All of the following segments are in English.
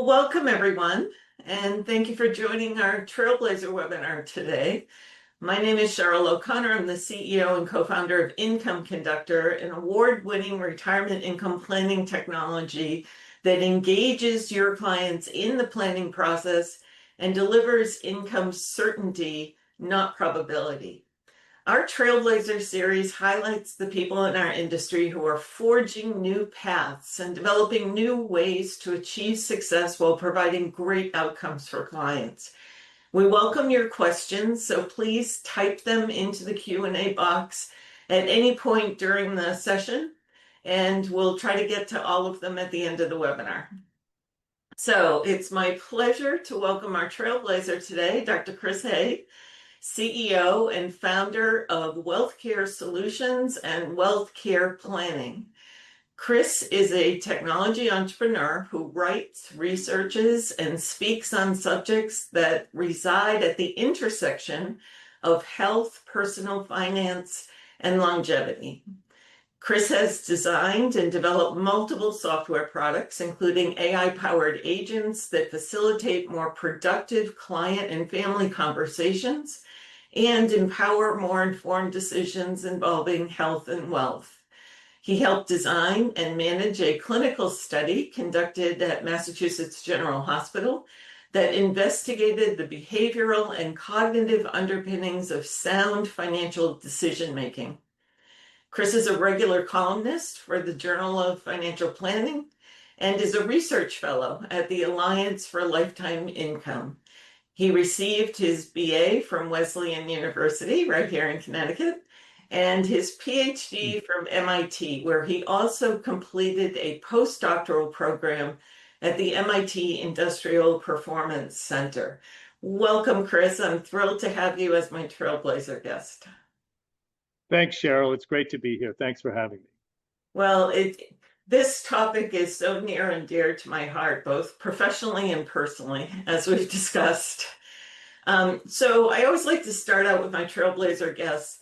Well, welcome everyone, and thank you for joining our Trailblazer webinar today. My name is Cheryl O'Connor. I'm the CEO and co-founder of Income Conductor, an award-winning retirement income planning technology that engages your clients in the planning process and delivers income certainty, not probability. Our Trailblazer series highlights the people in our industry who are forging new paths and developing new ways to achieve success while providing great outcomes for clients. We welcome your questions, so please type them into the Q&A box at any point during the session, and we'll try to get to all of them at the end of the webinar. So it's my pleasure to welcome our Trailblazer today, Dr. Chris Heye, CEO and founder of Whealthcare Solutions and Whealthcare Planning. Chris is a technology entrepreneur who writes, researches, and speaks on subjects that reside at the intersection of health, personal finance, and longevity. Chris has designed and developed multiple software products, including AI-powered agents that facilitate more productive client and family conversations and empower more informed decisions involving health and wealth. He helped design and manage a clinical study conducted at Massachusetts General Hospital that investigated the behavioral and cognitive underpinnings of sound financial decision-making. Chris is a regular columnist for the Journal of Financial Planning and is a research fellow at the Alliance for Lifetime Income. He received his BA from Wesleyan University right here in Connecticut and his PhD from MIT, where he also completed a postdoctoral program at the MIT Industrial Performance Center. Welcome, Chris. I'm thrilled to have you as my Trailblazer guest. Thanks, Cheryl. It's great to be here. Thanks for having me. Well, this topic is so near and dear to my heart, both professionally and personally, as we've discussed. So I always like to start out with my Trailblazer guests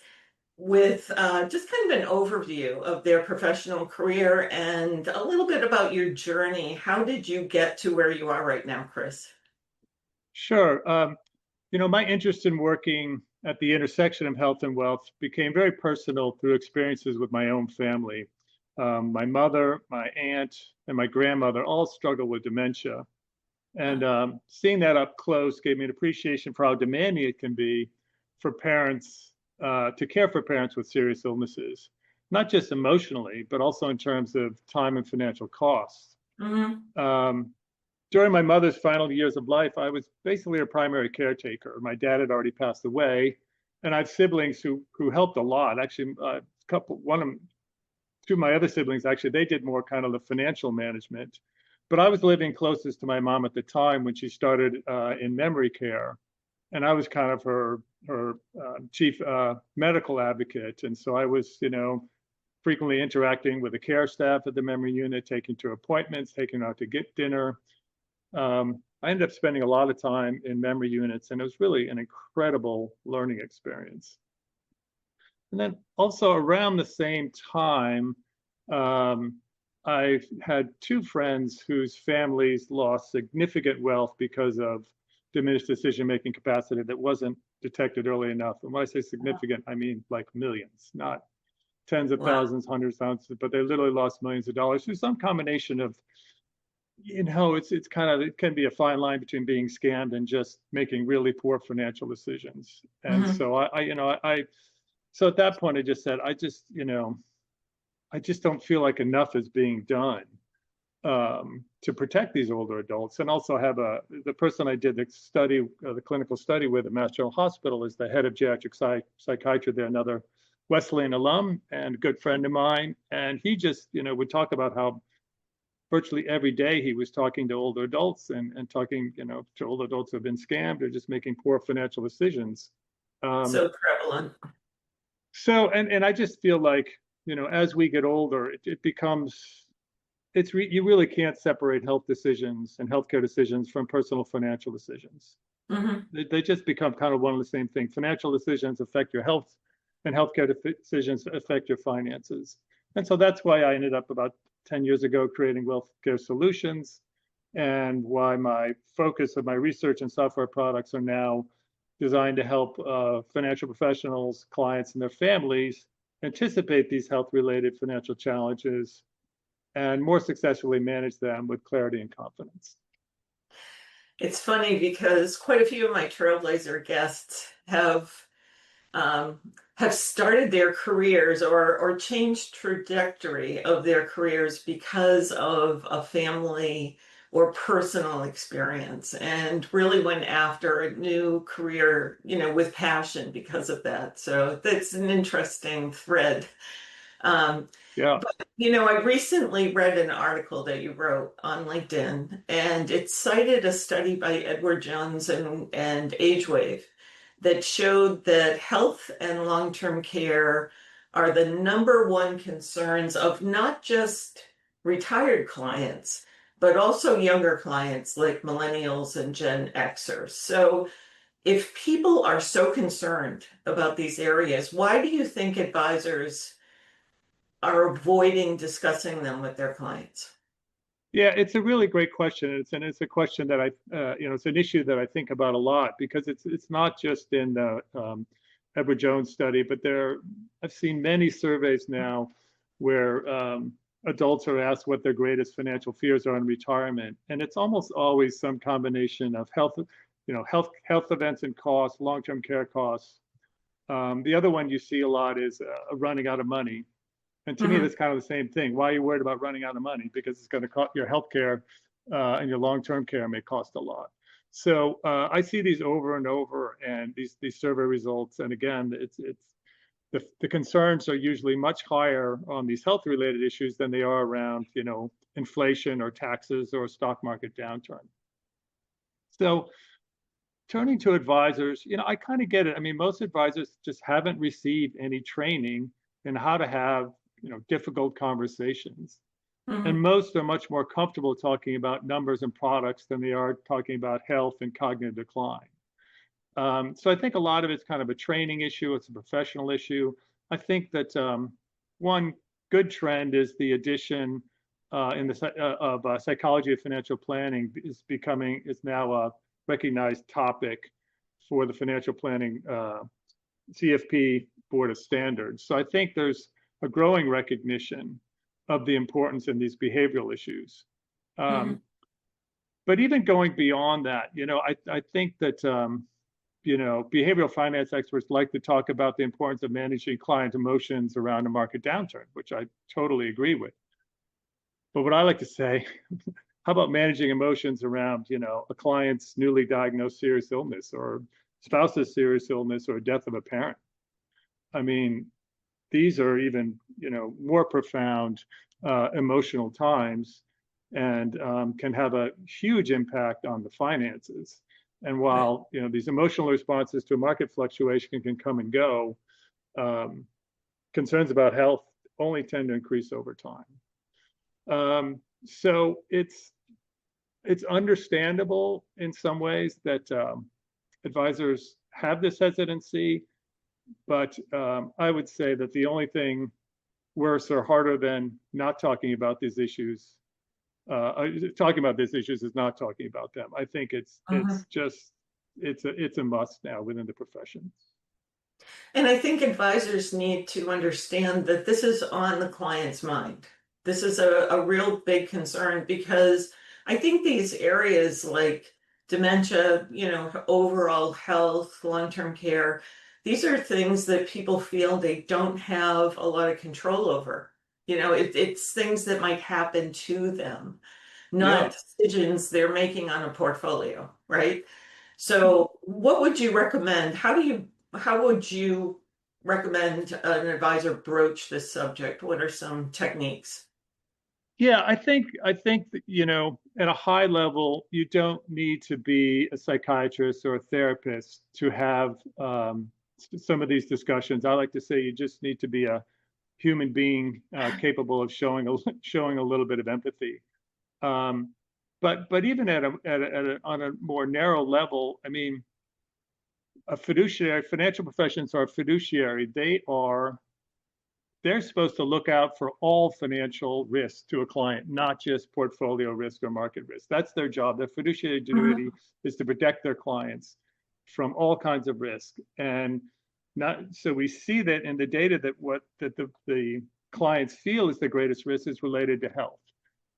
with just kind of an overview of their professional career and a little bit about your journey. How did you get to where you are right now, Chris? Sure. My interest in working at the intersection of health and wealth became very personal through experiences with my own family. My mother, my aunt, and my grandmother all struggled with dementia. And seeing that up close gave me an appreciation for how demanding it can be for parents to care for parents with serious illnesses, not just emotionally, but also in terms of time and financial costs. Mm-hmm. During my mother's final years of life, I was basically her primary caretaker. My dad had already passed away, and I have siblings who helped a lot. Actually, two of my other siblings, actually, they did more kind of the financial management. But I was living closest to my mom at the time when she started in memory care, and I was kind of her chief medical advocate. And so I was, frequently interacting with the care staff at the memory unit, taking to appointments, taking out to get dinner. I ended up spending a lot of time in memory units, and it was really an incredible learning experience. And then also around the same time, I had two friends whose families lost significant wealth because of diminished decision-making capacity that wasn't detected early enough. And when I say significant, I mean like millions, not tens of thousands, hundreds of thousands, but they literally lost millions of dollars through some combination of, it can be a fine line between being scammed and just making really poor financial decisions. And mm-hmm. So at that point, I just said, I just don't feel like enough is being done to protect these older adults. And also the person I did the study, the clinical study with at Mass General Hospital is the head of geriatric psychiatry there, another Wesleyan alum and a good friend of mine. And he just, would talk about how virtually every day he was talking to older adults and talking, to older adults who have been scammed or just making poor financial decisions. So prevalent. So, and I just feel like, as we get older, it becomes, you really can't separate health decisions and healthcare decisions from personal financial decisions. Mm-hmm. They just become kind of one and the same thing. Financial decisions affect your health, and healthcare decisions affect your finances. And so that's why I ended up about 10 years ago creating Whealthcare Solutions. and why my focus of my research and software products are now designed to help financial professionals, clients, and their families anticipate these health-related financial challenges and more successfully manage them with clarity and confidence. It's funny because quite a few of my Trailblazer guests um, have started their careers or changed trajectory of their careers because of a family or personal experience and really went after a new career, with passion because of that. So that's an interesting thread. Um, Yeah. I recently read an article that you wrote on LinkedIn, and it cited a study by Edward Jones and Agewave that showed that health and long-term care are the number one concerns of not just retired clients, but also younger clients like Millennials and Gen X'ers. So if people are so concerned about these areas, why do you think advisors are avoiding discussing them with their clients? Yeah, it's a really great question. It's a question that it's an issue that I think about a lot because it's not just in the Edward Jones study, but I've seen many surveys now where adults are asked what their greatest financial fears are in retirement, and it's almost always some combination of health events and costs, long-term care costs. The other one you see a lot is running out of money. And to me, Mhm. that's kind of the same thing. Why are you worried about running out of money? Because it's going to cost your healthcare and your long-term care may cost a lot. So I see these over and over, and these survey results. And again, it's the concerns are usually much higher on these health-related issues than they are around inflation or taxes or stock market downturn. So turning to advisors, I kind of get it. I mean, most advisors just haven't received any training in how to have difficult conversations. And Mhm. most are much more comfortable talking about numbers and products than they are talking about health and cognitive decline. So I think a lot of it's kind of a training issue. It's a professional issue. I think that one good trend is the addition of psychology of financial planning is now a recognized topic for the financial planning CFP Board of Standards. So I think there's a growing recognition of the importance in these behavioral issues. Mhm. Um, but even going beyond that, I think that behavioral finance experts like to talk about the importance of managing client emotions around a market downturn, which I totally agree with. But what I like to say, how about managing emotions around, a client's newly diagnosed serious illness or spouse's serious illness or death of a parent? I mean, these are even, more profound emotional times and can have a huge impact on the finances. And Right. while these emotional responses to a market fluctuation can come and go, um, concerns about health only tend to increase over time. So it's understandable in some ways that advisors have this hesitancy, but I would say that the only thing worse or harder than not talking about these issues, talking about these issues is not talking about them. I think Mhm. it's a must now within the profession. And I think advisors need to understand that this is on the client's mind. This is a real big concern because I think these areas like dementia, overall health, long-term care, these are things that people feel they don't have a lot of control over. It's things that might happen to them, Yeah. not decisions they're making on a portfolio, right? So, what would you recommend? How would you recommend an advisor broach this subject? What are some techniques? Yeah, I think that, at a high level, you don't need to be a psychiatrist or a therapist to have some of these discussions. I like to say you just need to be a human being capable of showing a little bit of empathy. Um, but even on a more narrow level, I mean, a fiduciary, financial professions are fiduciary. They are they're supposed to look out for all financial risks to a client, not just portfolio risk or market risk. That's their job. Their fiduciary duty is to protect their clients from all kinds of risk. And not so we see that in the data that the clients feel is the greatest risk is related to health.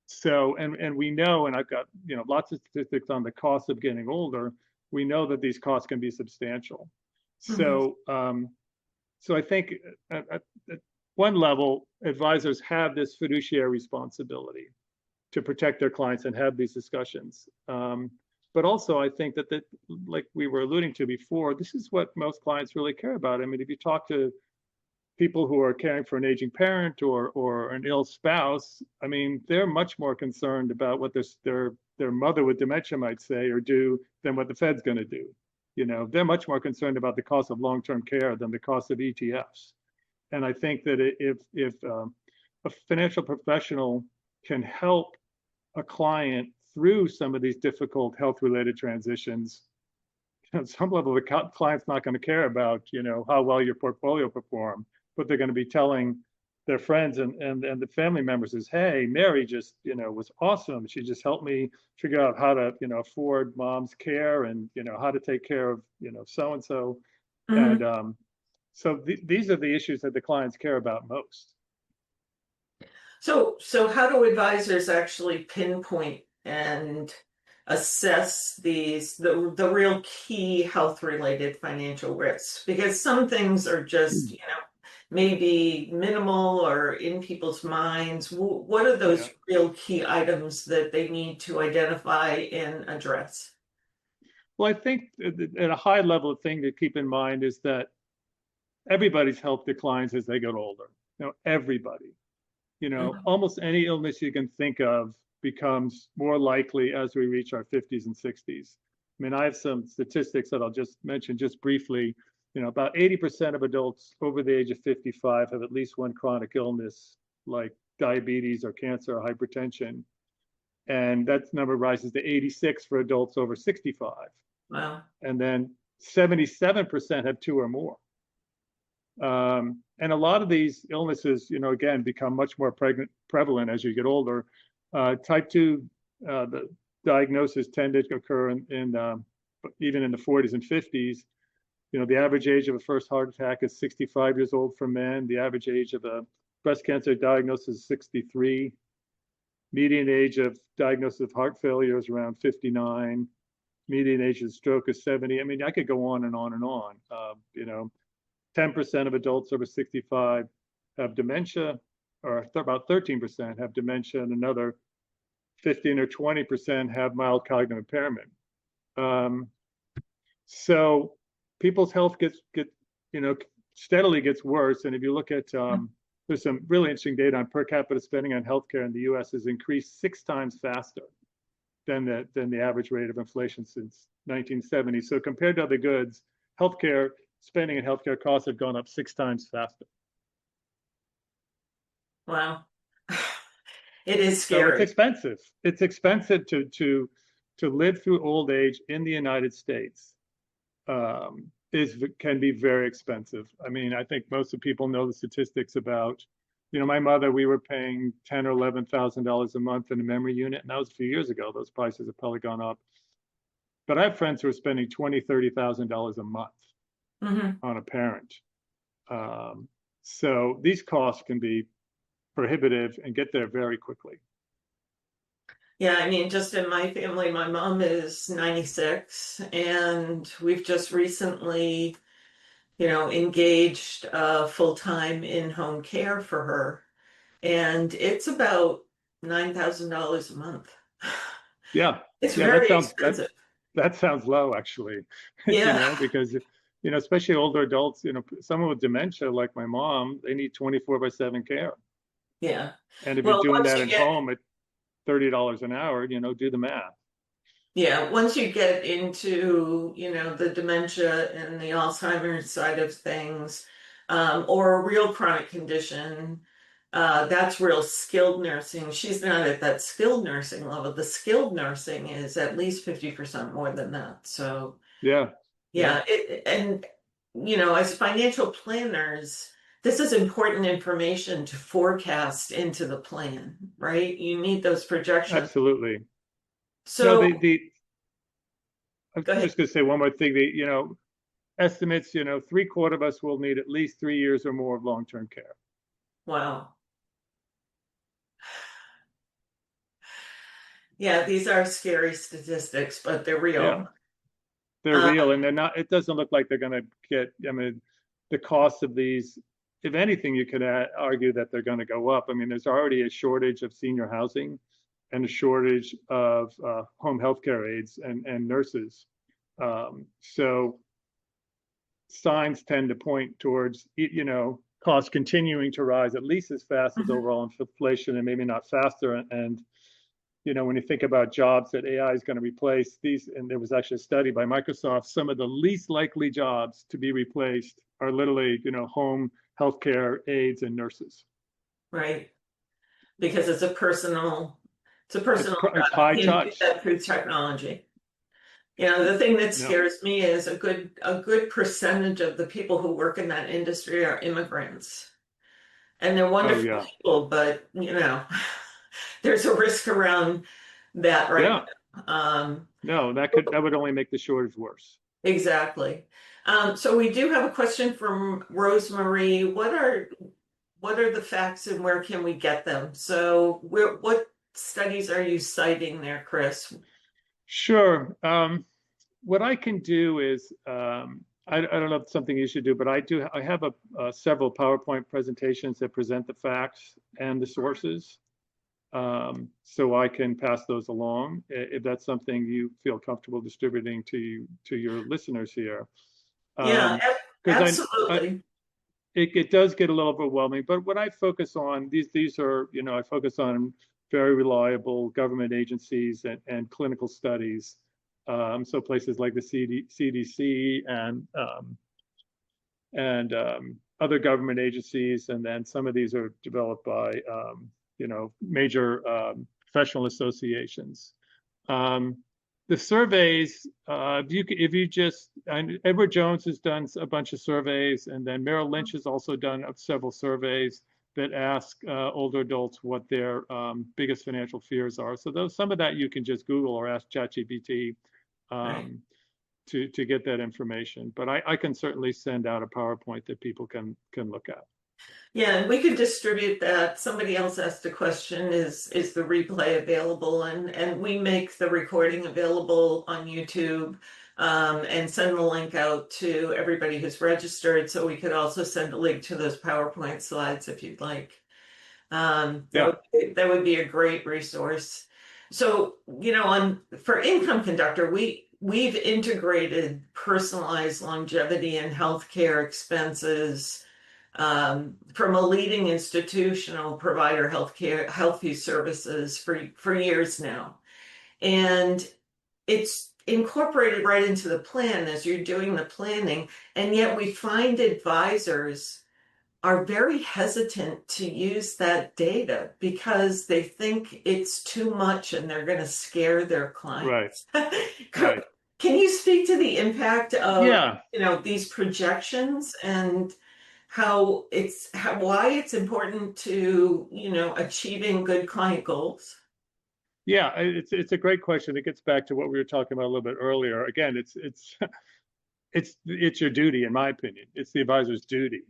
So, and we know, and I've got, lots of statistics on the cost of getting older. We know that these costs can be substantial. So, so I think at one level, advisors have this fiduciary responsibility to protect their clients and have these discussions. But also, I think that, like we were alluding to before, this is what most clients really care about. I mean, if you talk to people who are caring for an aging parent or an ill spouse, I mean, they're much more concerned about what their mother with dementia might say or do than what the Fed's going to do. They're much more concerned about the cost of long-term care than the cost of ETFs. And I think that if a financial professional can help a client through some of these difficult health-related transitions, at some level, the client's not going to care about, how well your portfolio performed, but they're going to be telling their friends and the family members is, hey, Mary just, was awesome. She just helped me figure out how to, afford mom's care and, how to take care of, so-and-so. And so these are the issues that the clients care about most. So how do advisors actually pinpoint and assess the real key health related financial risks? Because some things are just, maybe minimal or in people's minds. What are those real key items that they need to identify and address? Well, I think at a high level thing to keep in mind is that everybody's health declines as they get older. Everybody. Almost any illness you can think of becomes more likely as we reach our 50s and 60s. I mean, I have some statistics that I'll just mention just briefly. About 80% of adults over the age of 55 have at least one chronic illness like diabetes or cancer or hypertension. And that number rises to 86 for adults over 65. Wow. And then 77% have two or more. And a lot of these illnesses, again, become much more prevalent as you get older. Type 2, the diagnosis tend to occur in even in the 40s and 50s. The average age of a first heart attack is 65 years old for men. The average age of a breast cancer diagnosis is 63. Median age of diagnosis of heart failure is around 59. Median age of stroke is 70. I mean, I could go on and on and on. 10% of adults over 65 have dementia, or about 13% have dementia, and another 15 or 20% have mild cognitive impairment. So people's health steadily gets worse. And if you look at, there's some really interesting data on per capita spending on healthcare in the U.S. has increased 6 times faster than the average rate of inflation since 1970. So compared to other goods, healthcare spending and healthcare costs have gone up 6 times faster. Wow. It is scary. So it's expensive. It's expensive to live through old age in the United States. Can be very expensive. I mean, I think most of people know the statistics about, my mother, we were paying $10,000 or $11,000 a month in a memory unit, and that was a few years ago. Those prices have probably gone up. But I have friends who are spending $20,000, $30,000 a month on a parent. So these costs can be prohibitive and get there very quickly. Yeah, I mean, just in my family, my mom is 96, and we've just recently, engaged full-time in-home care for her, and it's about $9,000 a month. Yeah, It's very expensive. That sounds low, actually. Yeah. Because especially older adults, someone with dementia like my mom, they need 24/7 care. Yeah. And if you're doing that at home at $30 an hour, do the math. Yeah, once you get into, the dementia and the Alzheimer's side of things, or a real chronic condition, that's real skilled nursing. She's not at that skilled nursing level. The skilled nursing is at least 50% more than that. So yeah. And as financial planners, this is important information to forecast into the plan, right? You need those projections. Absolutely. No, So I'm go ahead. just going to say one more thing. Estimates, three-quarter of us will need at least 3 years or more of long-term care. Wow. Yeah, these are scary statistics, but they're Yeah, real. they're Uh, real, and they're not. It doesn't look like they're going to get. I mean, the cost of these, if anything, you could argue that they're going to go up. I mean, there's already a shortage of senior housing and a shortage of home healthcare aides and nurses. So signs tend to point towards, costs continuing to rise at least as fast as overall inflation, and maybe not faster. And when you think about jobs that AI is going to replace, and there was actually a study by Microsoft, some of the least likely jobs to be replaced are literally, home healthcare aides and nurses. right. Because it's a It's personal it's job. high You can't do touch. that through technology. The thing that No. scares me is a good percentage of the people who work in that industry are immigrants. And they're Oh wonderful yeah. people, but there's a risk around that right Yeah. now. No, that would only make the shortage worse. Exactly. So we do have a question from Rosemary. What are the facts and where can we get them? So what studies are you citing there, Chris? Sure. What I can do is, I don't know if it's something you should do, but I have several PowerPoint presentations that present the facts and the sources. So I can pass those along if that's something you feel comfortable distributing to your listeners here. Yeah, Because absolutely. it does get a little overwhelming, but what I focus on, these are, I focus on very reliable government agencies and clinical studies. So places like the CDC and other government agencies, and then some of these are developed by major professional associations. Um, the surveys, if you just, Edward Jones has done a bunch of surveys, and then Merrill Lynch has also done several surveys that ask older adults what their biggest financial fears are. So some of that you can just Google or ask ChatGPT Right. um, to get that information. But I can certainly send out a PowerPoint that people can look at. Yeah, and we could distribute that. Somebody else asked a question, is the replay available? And we make the recording available on YouTube, and send the link out to everybody who's registered. So we could also send a link to those PowerPoint slides if you'd like. Yeah, That would be a great resource. So, for Income Conductor, we've integrated personalized longevity and healthcare expenses from a leading institutional provider healthy services for years now. And it's incorporated right into the plan as you're doing the planning. And yet we find advisors are very hesitant to use that data because they think it's too much and they're going to scare their right, clients. right. Can you speak to the impact of, Yeah, these projections and why it's important to, achieving good client goals? yeah. It's a great question. It gets back to what we were talking about a little bit earlier. Again, it's your duty, in my opinion. It's the advisor's duty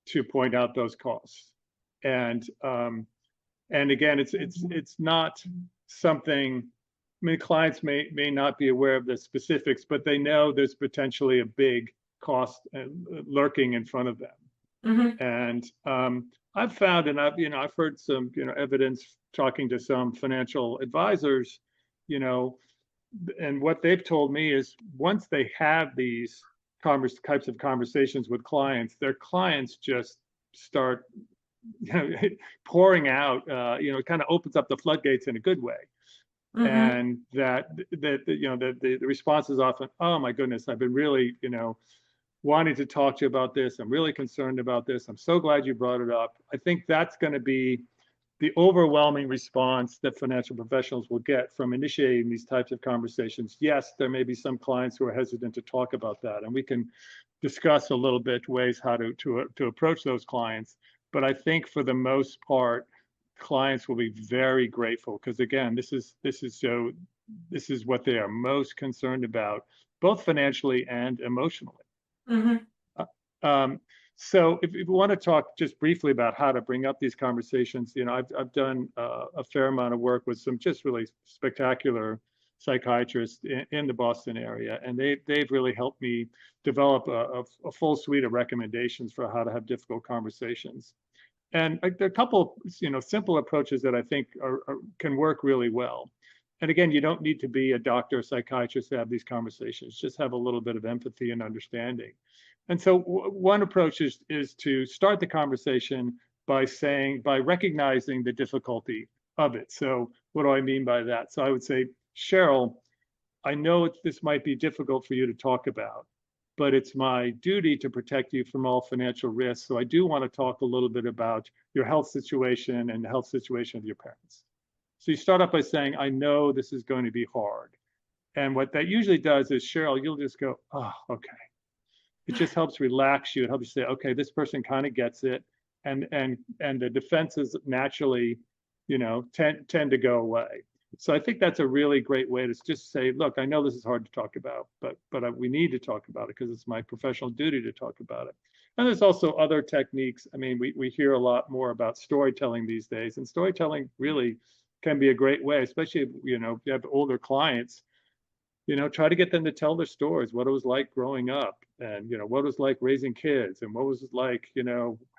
to point out those costs. And again, it's not something. I mean, clients may not be aware of the specifics, but they know there's potentially a big cost lurking in front of them. Hmm. And I've found, and I've heard some evidence talking to some financial advisors, you know, and what they've told me is once they have these types of conversations with clients, their clients just start pouring out. It kind of opens up the floodgates in a good way. Hmm. And the response is often, oh my goodness, I've been really wanting to talk to you about this. I'm really concerned about this. I'm so glad you brought it up. I think that's going to be the overwhelming response that financial professionals will get from initiating these types of conversations. Yes, there may be some clients who are hesitant to talk about that, and we can discuss a little bit ways how to approach those clients. But I think for the most part, clients will be very grateful because again, this is what they are most concerned about, both financially and emotionally. Hmm. Um, so if you want to talk just briefly about how to bring up these conversations, I've done a fair amount of work with some just really spectacular psychiatrists in the Boston area, and they've really helped me develop a full suite of recommendations for how to have difficult conversations. And there are a couple, simple approaches that I think can work really well. And again, you don't need to be a doctor or psychiatrist to have these conversations. Just have a little bit of empathy and understanding. And so one approach is to start the conversation by recognizing the difficulty of it. So what do I mean by that? So I would say, Cheryl, I know this might be difficult for you to talk about, but it's my duty to protect you from all financial risks. So I do want to talk a little bit about your health situation and the health situation of your parents. So you start off by saying, I know this is going to be hard. And what that usually does is, Cheryl, you'll just go, oh, okay. It just helps relax you. It helps you say, okay, this person kind of gets it. And the defenses naturally, tend to go away. So I think that's a really great way to just say, look, I know this is hard to talk about, but we need to talk about it because it's my professional duty to talk about it. And there's also other techniques. I mean, we hear a lot more about storytelling these days, and storytelling really can be a great way, especially if you have older clients. Try to get them to tell their stories, what it was like growing up, and what it was like raising kids, and what was it like,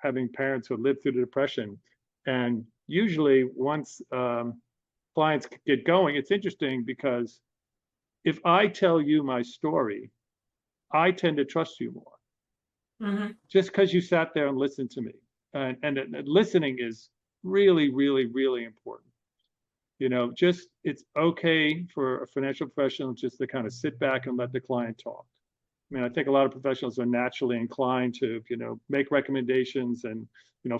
having parents who lived through the Depression. And usually, once clients get going, it's interesting because if I tell you my story, I tend to trust you more. Hmm. Just because you sat there and listened to me. And listening is really, really, really important. It's okay for a financial professional just to kind of sit back and let the client talk. I mean, I think a lot of professionals are naturally inclined to, make recommendations and,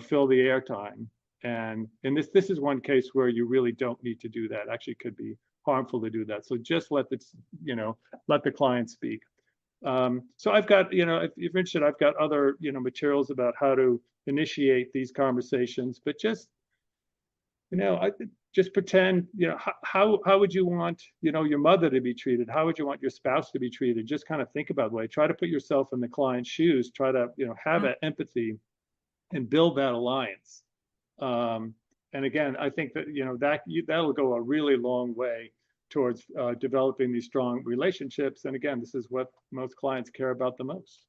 fill the airtime. And this is one case where you really don't need to do that. Actually, it could be harmful to do that. So just let the client speak. So I've got, if you're interested, I've got other, materials about how to initiate these conversations, but I just pretend, how would you want, your mother to be treated? How would you want your spouse to be treated? Just kind of think about the way, try to put yourself in the client's shoes, try to, have that empathy and build that alliance. And again, I think that, that'll go a really long way towards developing these strong relationships. And again, this is what most clients care about the most.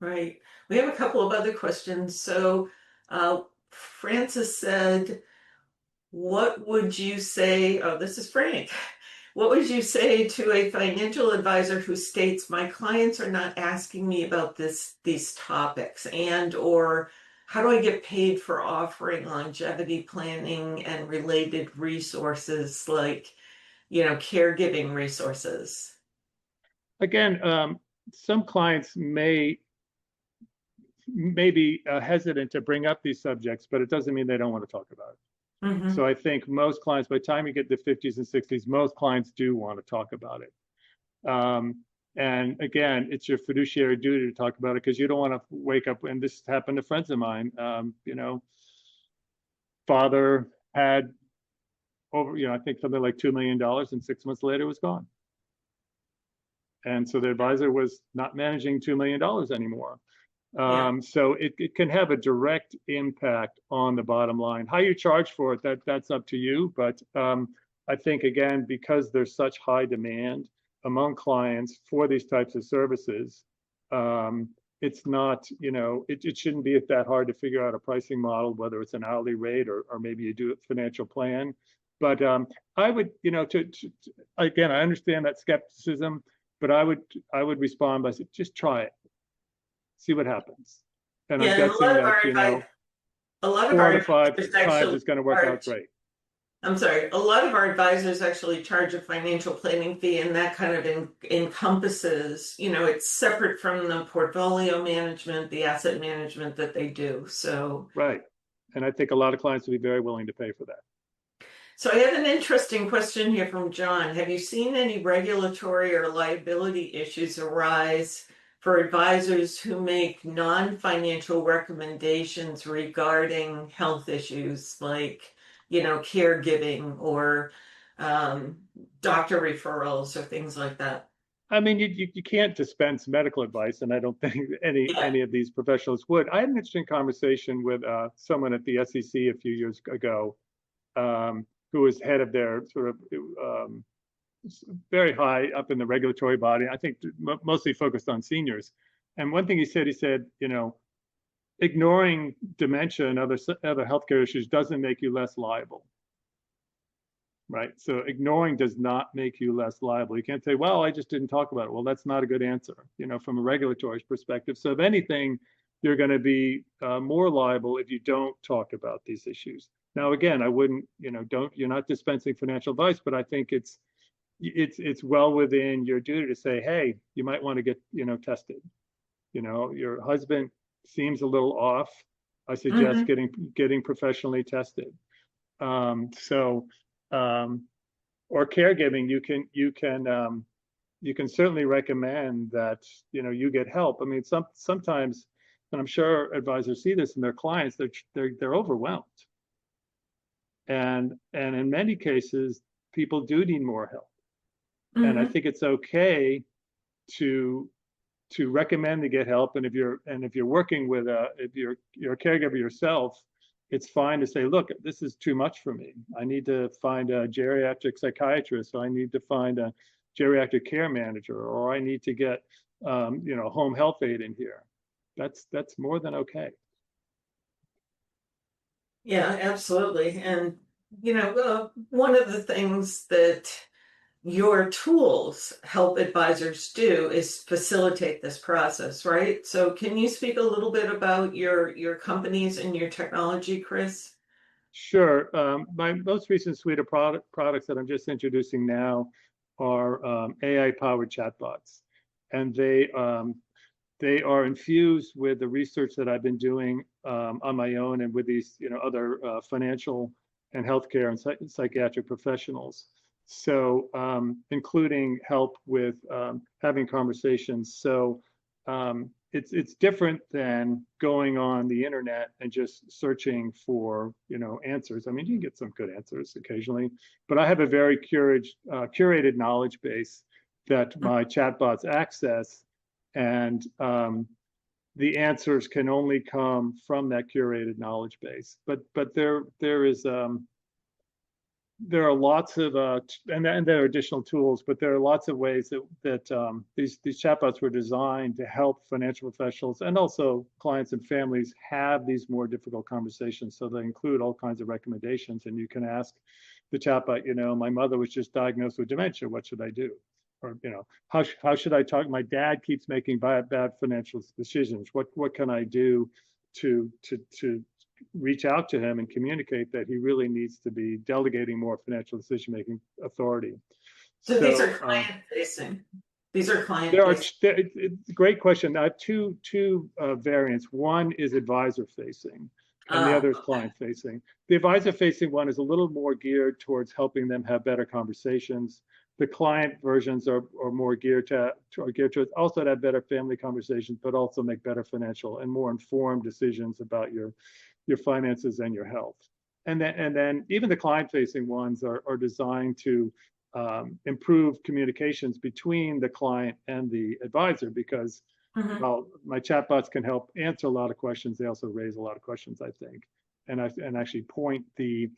Right. We have a couple of other questions. So Francis said, what would you say? Oh, this is Frank. What would you say to a financial advisor who states, my clients are not asking me about these topics, and or how do I get paid for offering longevity planning and related resources like, caregiving resources? Again, some clients may be hesitant to bring up these subjects, but it doesn't mean they don't want to talk about it. Mm-hmm. So I think most clients, by the time you get to the 50s and 60s, most clients do want to talk about it. And again, it's your fiduciary duty to talk about it because you don't want to wake up, and this happened to friends of mine, father had over, I think something like $2 million, and 6 months later was gone. And so the advisor was not managing $2 million anymore. Yeah. So it can have a direct impact on the bottom line. How you charge for it, that's up to you. But I think, again, because there's such high demand among clients for these types of services, it's not, it shouldn't be that hard to figure out a pricing model, whether it's an hourly rate or maybe you do a financial plan. But I would, again, I understand that skepticism, but I would respond by saying, just try it. See what happens. And I'm Yeah, and guessing that, a lot of 4 out our of 5 advisors times actually it's going to work out charge. great. I'm sorry, a lot of our advisors actually charge a financial planning fee, and that kind of encompasses, it's separate from the portfolio management, the asset management that they do. So, Right. And I think a lot of clients would be very willing to pay for that. So I have an interesting question here from John. Have you seen any regulatory or liability issues arise for advisors who make non-financial recommendations regarding health issues like, caregiving or um, doctor referrals or things like that? I mean, you can't dispense medical advice, and I don't think Yeah. any of these professionals would. I had an interesting conversation with someone at the SEC a few years ago, who was head of their sort of very high up in the regulatory body. I think mostly focused on seniors. And one thing he said, ignoring dementia and other healthcare issues doesn't make you less liable. Right. So ignoring does not make you less liable. You can't say, well, I just didn't talk about it. Well, that's not a good answer, from a regulatory perspective. So if anything, you're going to be more liable if you don't talk about these issues. Now, again, I wouldn't, you're not dispensing financial advice, but I think it's well within your duty to say, hey, you might want to get, tested. Your husband seems a little off. I suggest Mhm. getting professionally tested. So or caregiving, you can certainly recommend that you get help. I mean, sometimes, and I'm sure advisors see this in their clients, they're overwhelmed, and in many cases, people do need more help. And I Mhm. think it's okay to recommend to get help. And if you're working with if you're a caregiver yourself, it's fine to say, look, this is too much for me. I need to find a geriatric psychiatrist, or I need to find a geriatric care manager, or I need to get home health aide in here. That's more than okay. Yeah, absolutely. And, one of the things that your tools help advisors do is facilitate this process, right? So can you speak a little bit about your companies and your technology, Chris? Sure. My most recent suite of products that I'm just introducing now are AI-powered chatbots, and they are infused with the research that I've been doing on my own and with these other financial and healthcare and psychiatric professionals. So including help with having conversations. So it's different than going on the internet and just searching for answers. I mean, you can get some good answers occasionally, but I have a very curated knowledge base that my chatbots access, and the answers can only come from that curated knowledge base. But there are lots of and there are additional tools, but there are lots of ways that these chatbots were designed to help financial professionals and also clients and families have these more difficult conversations. So they include all kinds of recommendations, and you can ask the chatbot, my mother was just diagnosed with dementia. What should I do? Or how should I talk? My dad keeps making bad financial decisions. What can I do to reach out to him and communicate that he really needs to be delegating more financial decision-making authority. So these are So client facing. These are client there are facing. great question. I have two variants. One is advisor facing, and the other is Okay. client facing. The advisor facing one is a little more geared towards helping them have better conversations. The client versions are more geared to also have better family conversations, but also make better financial and more informed decisions about your finances and your health. And then even the client facing ones are designed to improve communications between the client and the advisor, because Mhm. while my chatbots can help answer a lot of questions, they also raise a lot of questions, I think, and actually point the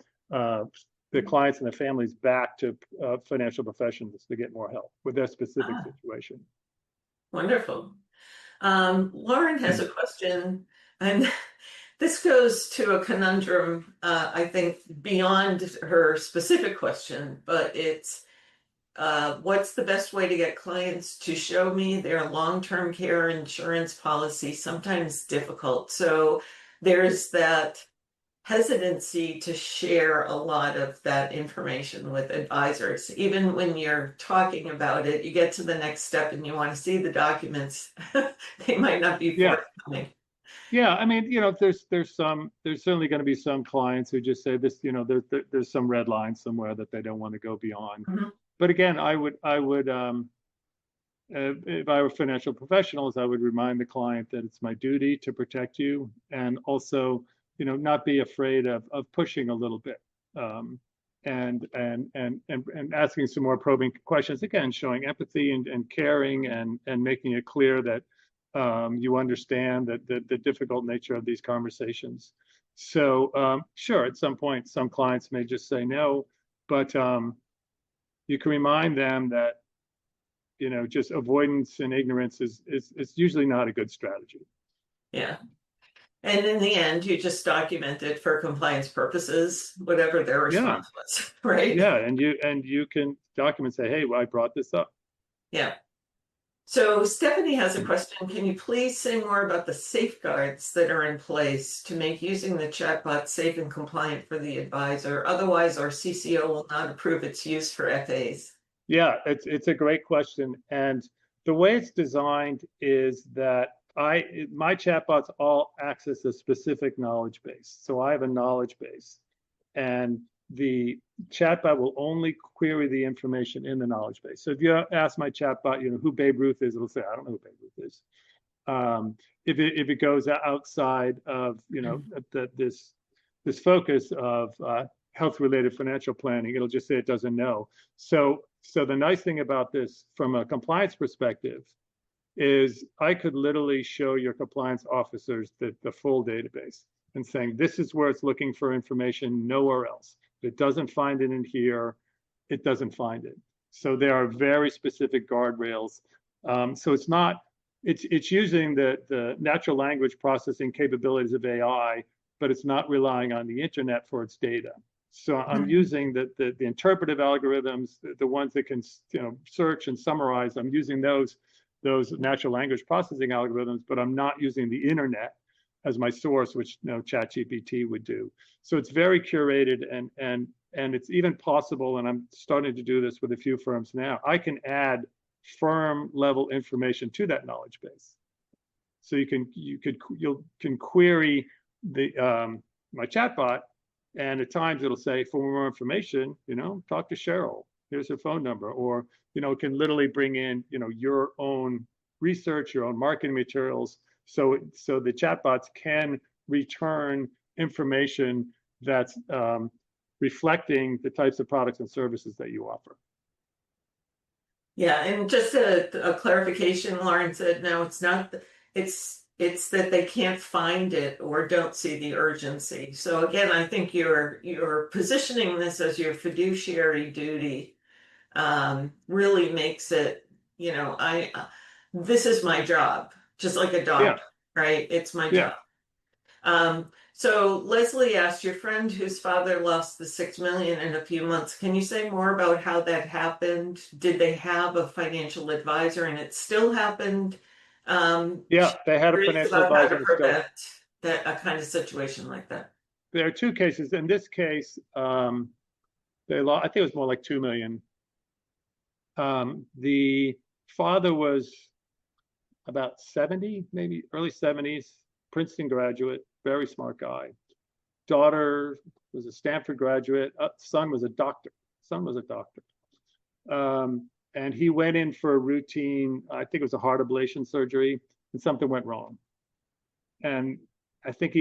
clients and the families back to financial professionals to get more help with their specific Ah, situation. wonderful. Lauren has a question, and this goes to a conundrum, I think, beyond her specific question, but it's what's the best way to get clients to show me their long-term care insurance policy? Sometimes difficult. So there's that hesitancy to share a lot of that information with advisors. Even when you're talking about it, you get to the next step and you want to see the documents. They might not be Yeah, forthcoming. Yeah, I mean, there's certainly going to be some clients who just say this, there's some red line somewhere that they don't want to go beyond. Mhm. But again, I would, if I were financial professionals, I would remind the client that it's my duty to protect you, and also, not be afraid of pushing a little bit, um, and asking some more probing questions. Again, showing empathy and caring, and making it clear that you understand that the difficult nature of these conversations. So sure, at some point, some clients may just say no, but you can remind them that just avoidance and ignorance is usually not a good strategy. Yeah. And in the end, you just document it for compliance purposes, whatever their Yeah, response was, right? yeah, and you can document, say, hey, well, I brought this up. Yeah. So Stephanie has a question. Can you please say more about the safeguards that are in place to make using the chatbot safe and compliant for the advisor? Otherwise, our CCO will not approve its use for FAs. Yeah, it's a great question, and the way it's designed is that my chatbots all access a specific knowledge base. So I have a knowledge base, and the chatbot will only query the information in the knowledge base. So if you ask my chatbot, who Babe Ruth is, it'll say, I don't know who Babe Ruth is. If it goes outside of this focus of health related financial planning, it'll just say it doesn't know. So the nice thing about this from a compliance perspective is I could literally show your compliance officers the full database and saying, this is where it's looking for information, nowhere else. If it doesn't find it in here, it doesn't find it. So there are very specific guardrails. So it's using the natural language processing capabilities of AI, but it's not relying on the internet for its data. So I'm using the interpretive algorithms, the ones that can search and summarize. I'm using those natural language processing algorithms, but I'm not using the internet as my source, which ChatGPT would do. So it's very curated, and it's even possible, and I'm starting to do this with a few firms now, I can add firm level information to that knowledge base. So you can query my chatbot, and at times it'll say, for more information, talk to Cheryl. Here's her phone number. Or, it can literally bring in, your own research, your own marketing materials. So the chatbots can return information that's reflecting the types of products and services that you offer. Yeah, and just a clarification, Lauren said, no, it's not, it's that they can't find it or don't see the urgency. So again, I think you're positioning this as your fiduciary duty, really makes it, this is my job, just like a Yeah, doctor, right? It's my yeah. job. So Leslie asked, your friend whose father lost the 6 million in a few months, can you say more about how that happened? Did they have a financial advisor and it still happened? Yeah, She's they had a curious financial about how advisor to and still. prevent a kind of situation like that. There are two cases. In this case, they lost, I think it was more like 2 million. The father was about 70, maybe early 70s, Princeton graduate, very smart guy. Daughter was a Stanford graduate. Son was a doctor. And he went in for a routine, I think it was a heart ablation surgery, and something went wrong. And I think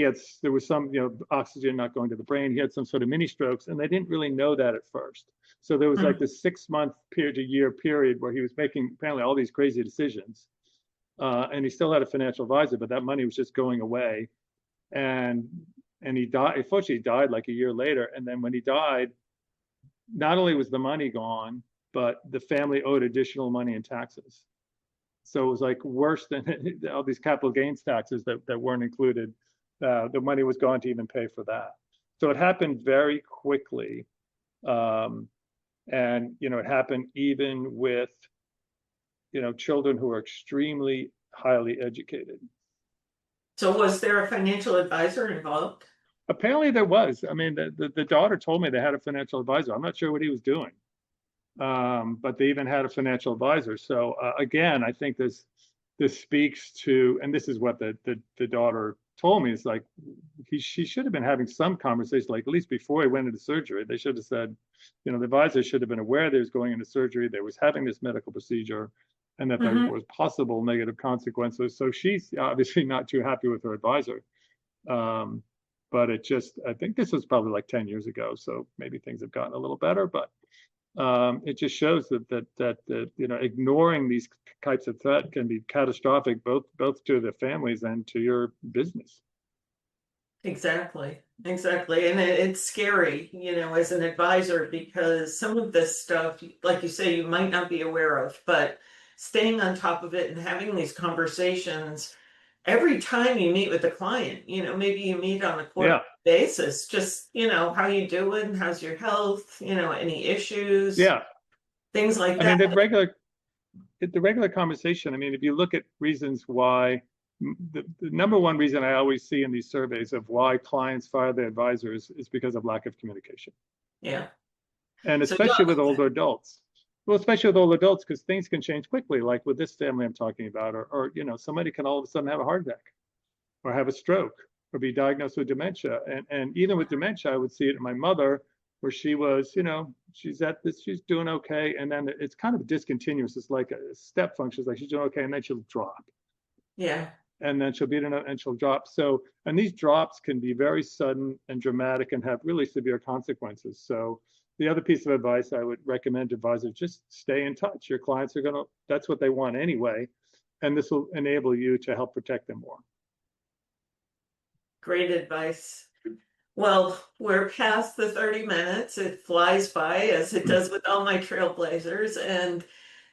there was some, oxygen not going to the brain. He had some sort of mini strokes, and they didn't really know that at first. So there was like this 6-month period to year period where he was making apparently all these crazy decisions. And he still had a financial advisor, but that money was just going away. And he died. Unfortunately, he died like a year later. And then when he died, not only was the money gone, but the family owed additional money in taxes. So it was like worse than all these capital gains taxes that weren't included. The money was gone to even pay for that. So it happened very quickly. And, it happened even with, children who are extremely highly educated. So was there a financial advisor involved? Apparently there was. I mean, the daughter told me they had a financial advisor. I'm not sure what he was doing. But they even had a financial advisor. So again, I think this speaks to, and this is what the daughter told me, it's like she should have been having some conversation, like at least before he went into surgery. They should have said, the advisor should have been aware that he was going into surgery, they was having this medical procedure, and that there Hmm. was possible negative consequences. So she's obviously not too happy with her advisor. But I think this was probably like 10 years ago, so maybe things have gotten a little better, but it just shows that ignoring these types of threat can be catastrophic, both to the families and to your business. Exactly. Exactly. And it's scary, as an advisor, because some of this stuff, like you say, you might not be aware of, but staying on top of it and having these conversations every time you meet with a client, maybe you meet on a quarterly Yeah, basis, just, how you doing? How's your health? Any issues, yeah. things like I mean, that. the regular conversation. I mean, if you look at reasons why, the number one reason I always see in these surveys of why clients fire their advisors is because of lack of communication. Yeah. And So, especially with older adults. Well, especially with older adults, because things can change quickly, like with this family I'm talking about, or somebody can all of a sudden have a heart attack or have a stroke or be diagnosed with dementia. And even with dementia, I would see it in my mother, where she was, she's at this, she's doing okay. And then it's kind of discontinuous. It's like a step function. It's like she's doing okay, and then she'll drop. yeah. And then she'll and she'll drop. So, and these drops can be very sudden and dramatic and have really severe consequences. So the other piece of advice I would recommend to advisors, just stay in touch. Your clients are that's what they want anyway. And this will enable you to help protect them more. Great advice. Well, we're past the 30 minutes. It flies by, as it does with all my trailblazers. And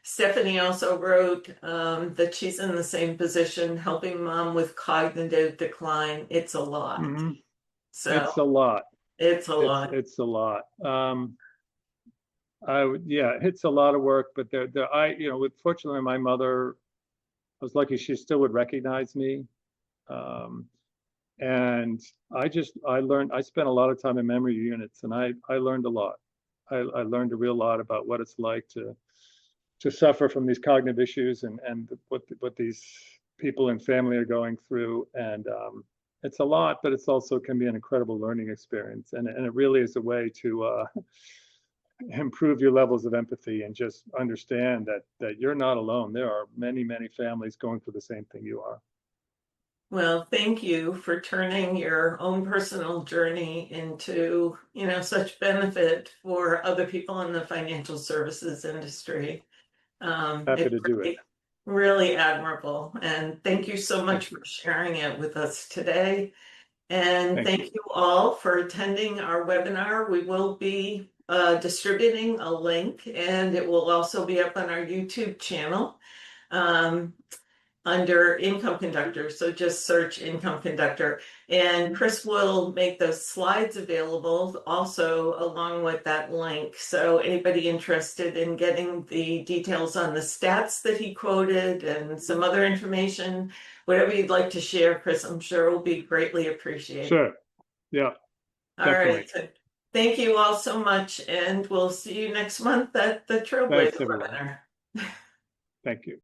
Stephanie also wrote that she's in the same position, helping mom with cognitive decline. It's a lot. Mm-hmm. So It's a lot. it's a lot. It's a lot. It's a lot of work, but fortunately, my mother, I was lucky she still would recognize me. And I spent a lot of time in memory units, and I learned a lot. I learned a real lot about what it's like to suffer from these cognitive issues, and what these people and family are going through. And it's a lot, but it's also can be an incredible learning experience. And it really is a way to improve your levels of empathy and just understand that you're not alone. There are many, many families going through the same thing you are. Well, thank you for turning your own personal journey into, such benefit for other people in the financial services industry. Happy It's to do it. really, really admirable. And thank you so much Thank you. for sharing it with us today. And Thank you. thank you all for attending our webinar. We will be distributing a link, and it will also be up on our YouTube channel. Under Income Conductor. So just search Income Conductor. And Chris will make those slides available also along with that link. So anybody interested in getting the details on the stats that he quoted and some other information, whatever you'd like to share, Chris, I'm sure will be greatly appreciated. Sure. Yeah, All definitely. right. So thank you all so much. And we'll see you next month at the Thanks, Trailblazer everyone. webinar. Thank you.